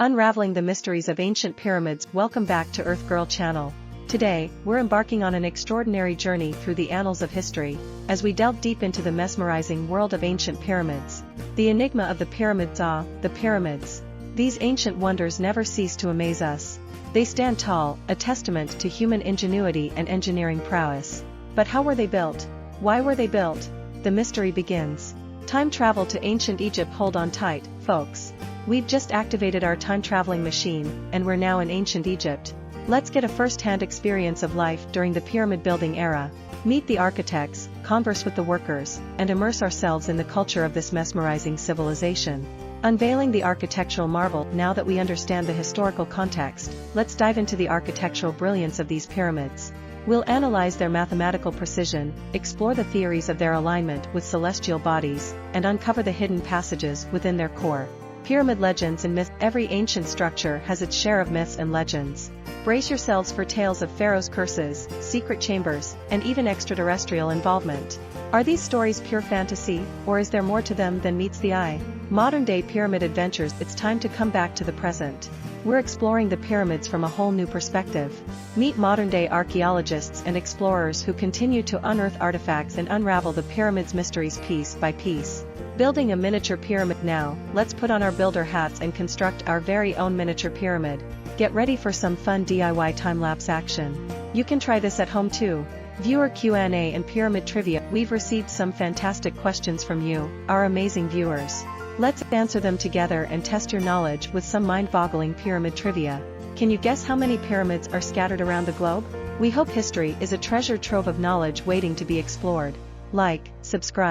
Unraveling the mysteries of ancient pyramids. Welcome back to Earth Girl channel. Today, we're embarking on an extraordinary journey through the annals of history, as we delve deep into the mesmerizing world of ancient pyramids. The enigma of the pyramids. The pyramids. These ancient wonders never cease to amaze us. They stand tall, a testament to human ingenuity and engineering prowess. But how were they built? Why were they built? The mystery begins. Time travel to ancient Egypt. Hold on tight, folks. We've just activated our time-traveling machine, and we're now in ancient Egypt. Let's get a first-hand experience of life during the pyramid-building era. Meet the architects, converse with the workers, and immerse ourselves in the culture of this mesmerizing civilization. Unveiling the architectural marvel. Now that we understand the historical context, let's dive into the architectural brilliance of these pyramids. We'll analyze their mathematical precision, explore the theories of their alignment with celestial bodies, and uncover the hidden passages within their core. Pyramid legends and myths. Every ancient structure has its share of myths and legends. Brace yourselves for tales of pharaohs' curses, secret chambers, and even extraterrestrial involvement. Are these stories pure fantasy, or is there more to them than meets the eye? Modern-day pyramid adventures. It's time to come back to the present. We're exploring the pyramids from a whole new perspective. Meet modern-day archaeologists and explorers who continue to unearth artifacts and unravel the pyramids' mysteries piece by piece. Building a miniature pyramid. Now, let's put on our builder hats and construct our very own miniature pyramid. Get ready for some fun DIY time-lapse action. You can try this at home too. Viewer Q&A and pyramid trivia. We've received some fantastic questions from you, our amazing viewers. Let's answer them together and test your knowledge with some mind-boggling pyramid trivia. Can you guess how many pyramids are scattered around the globe? We hope history is a treasure trove of knowledge waiting to be explored. Like, subscribe.